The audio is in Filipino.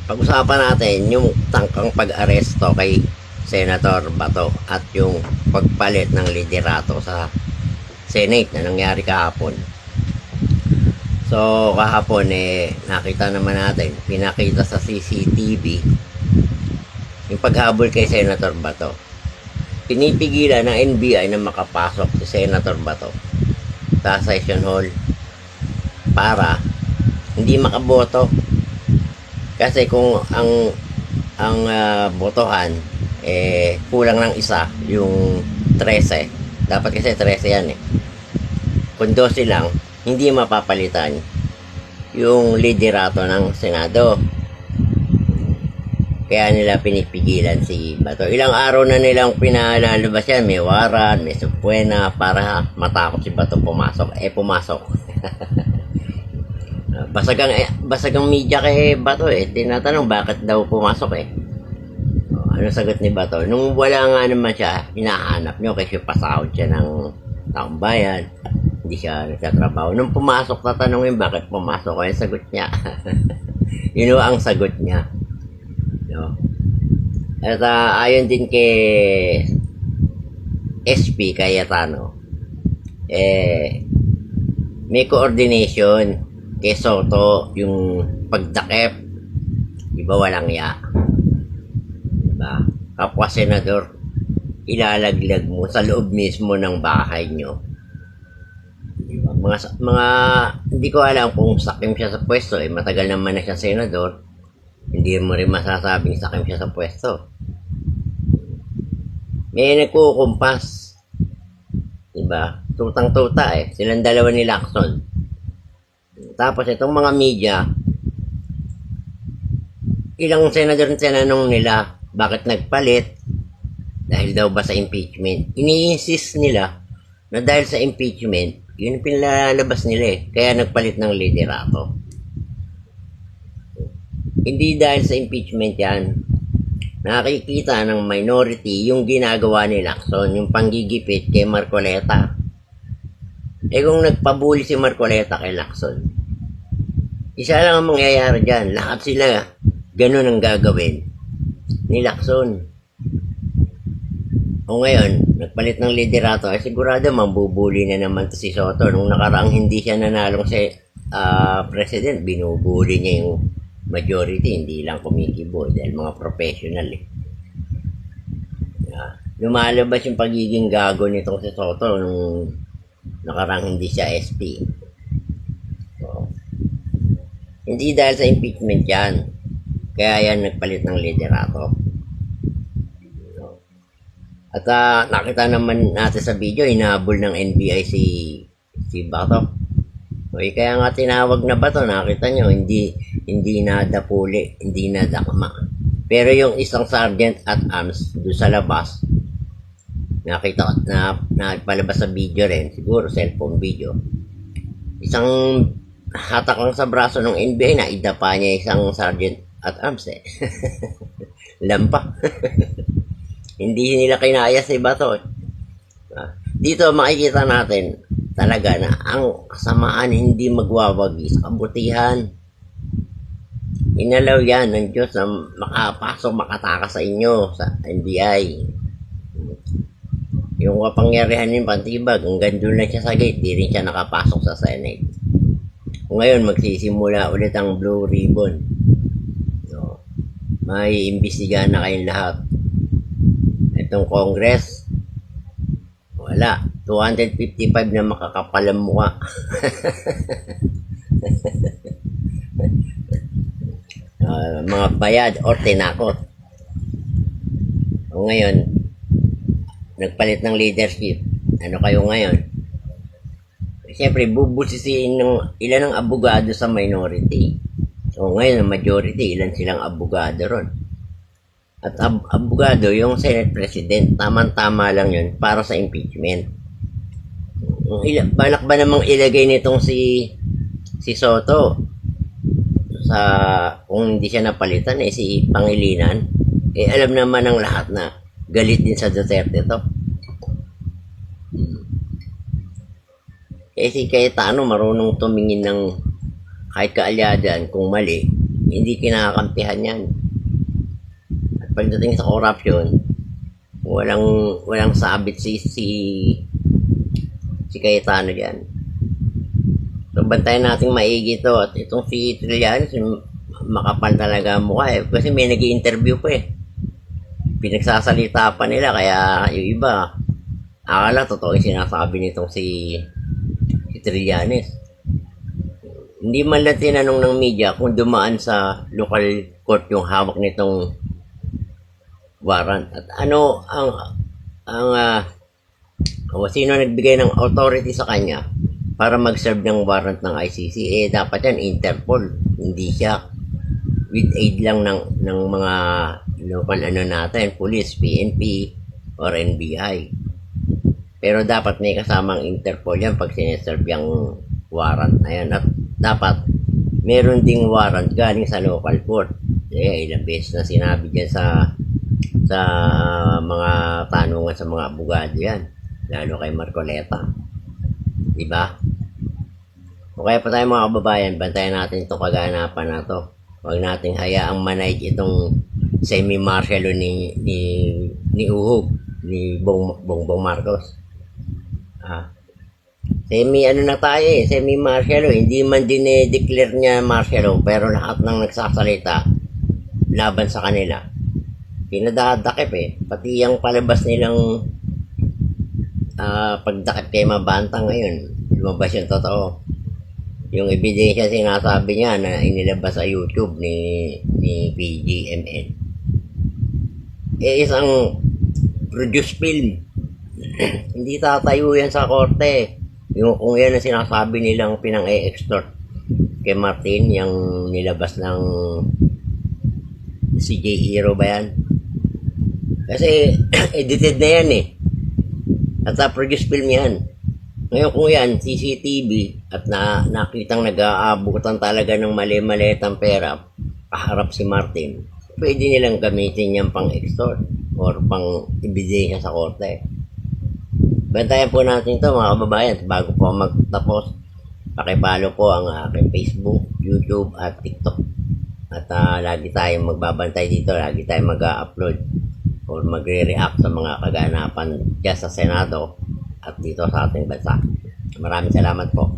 Pag-usapan natin yung tangkang pag-aresto kay Senator Bato at yung pagpalit ng liderato sa Senate na nangyari kahapon. So kahapon nakita naman natin, pinakita sa CCTV yung paghabol kay Senator Bato. Pinipigilan ng NBI na makapasok si Senator Bato sa session hall para hindi makaboto. Kasi kung ang botohan kulang ng isa, yung 13. Dapat kasi 13 yan Kung 12 lang, hindi mapapalitan yung liderato ng Senado. Kaya nila pinipigilan si Bato. Ilang araw na nilang pinalalabas yan. May waran, may subpoena para matakot si Bato pumasok. Pumasok. Basagang media kay Bato tinatanong bakit daw pumasok ano sagot ni Bato? Nung wala nga naman siya, hinahanap nyo kasi pasahod siya ng taong bayan. Hindi siya nagtatrabaho. Nung pumasok, tatanungin bakit pumasok. Kaya sagot niya. Yun ang sagot niya. No? At ayon din kay SP Cayetano, may coordination kay Soto yung pagdakip. Diba walang ya? Diba? Kapwa senador, ilalaglag mo sa loob mismo ng bahay nyo. Diba? Mga hindi ko alam kung sakim siya sa pwesto. Matagal naman na siya senador. Hindi mo rin masasabing sakim siya sa pwesto. May nagkukumpas. Diba? Tutang-tuta Silang dalawa ni Lacson. Tapos itong mga media, ilang senador tinanong nila bakit nagpalit, dahil daw ba sa impeachment. Ini-insist nila na dahil sa impeachment, yun pinalabas nila kaya nagpalit ng liderato. Hindi dahil sa impeachment yan. Nakikita ng minority yung ginagawa ni Lacson, yung panggigipit kay Marcoleta. Kung nagpabuli si Marcoleta kay Lacson, isa lang ang mangyayari dyan. Lahat sila ganun ang gagawin ni Lacson. O ngayon, nagpalit ng liderato, sigurado mambubuli na naman to si Soto. Nung nakaraang hindi siya nanalong si president, binubuli niya yung majority, hindi lang kumikibo dahil mga professional lumalabas yung pagiging gago nitong si Soto nung nakaraang hindi siya SP. So, hindi dahil sa impeachment yan, kaya yan nagpalit ng liderato. At nakita naman natin sa video, inahabol ng NBI si Bato. Kaya nga tinawag na Bato, nakita nyo, hindi nadapuli, hindi nadakma. Pero yung isang sergeant at arms doon sa labas, nakita na palabas sa video rin, siguro cellphone video. Isang hatak lang sa braso ng NBI na idapa niya isang sergeant at arms Lampa. Hindi nila kinaya si Bato. Dito makikita natin talaga na ang kasamaan hindi magwawagi sa kabutihan. Inalaw yan ng Diyos na makapasok, makatakas sa inyo sa NBI. Yung kapangyarihan ng Pantibag, hanggang doon lang siya sa gate, di rin siya nakapasok sa Senate. Ngayon, magsisimula ulit ang Blue Ribbon. So, may imbestigahan na kayong lahat. Itong Congress, wala. 255 na makakapal ang mukha. Mga bayad or tinakot. O ngayon, nagpalit ng leadership. Ano kayo ngayon? Siyempre, bubusisiin ng ilan ng abogado sa minority. O ngayon, ang majority, ilan silang abogado ron. At abogado, yung Senate President, tamang-tama lang yun para sa impeachment. Balak ba namang ilagay nitong si Soto sa kung hindi siya napalitan si Pangilinan? Alam naman ng lahat na galit din sa Duterte to. Si Cayetano marunong tumingin ng kahit kaalyadan kung mali, hindi kinakampihan yan. At pagdating sa corruption, walang sabit si Cayetano diyan. So bantayan natin maigi to, at itong si Trillanes makapal talaga ang mukha kasi may nag-i-interview pa pinagsasalita pa nila, kaya yung iba akala totoo yung sinasabi nitong si Trillanes. Hindi man lang tinanong ng media kung dumaan sa local court yung hawak nitong warrant at ano sino nagbigay ng authority sa kanya para mag-serve ng warrant ng ICC. Dapat yan Interpol, hindi siya with aid lang ng mga local natin, police, PNP or NBI. Pero dapat may kasamang Interpol yan pag sineserve yung warrant na yan. At dapat meron ding warrant galing sa local court. Ilang beses na sinabi dyan sa mga tanungan sa mga abogado yan, lalo kay Marcoleta, diba? O kaya pa tayo mga kababayan, bantayan natin itong kaganapan na to. Huwag nating hayaang manay itong semi-martial ni Uhog, ni Bongbong Marcos. Semi-martial, hindi man dinedeclare niya martial, pero lahat ng nagsasalita laban sa kanila pinadadakip pati yung palabas nilang pagdakip kay Mabanta ngayon, lumabas yung totoo, yung ebidensya sinasabi niya na inilabas sa YouTube ni PGMN, isang produce film. Hindi tatayo yan sa korte. Yung kung yan ang sinasabi nilang pinang-extort kay Martin, yung nilabas ng CJ Hero ba yan? Kasi edited na yan at produce film yan. Ngayon kung yan CCTV at nakitang nag-aabutan talaga ng mali-malitang pera kaharap si Martin, pwede nilang gamitin yan pang extort or pang ebidensya sa korte. Bantayan po natin ito mga kababayan. Bago po magtapos, pakipalo po ang aking Facebook, YouTube at TikTok. At lagi tayong magbabantay dito, lagi tayong mag-upload o magre-react sa mga kaganapan dyan sa Senado at dito sa ating bansa. Maraming salamat po.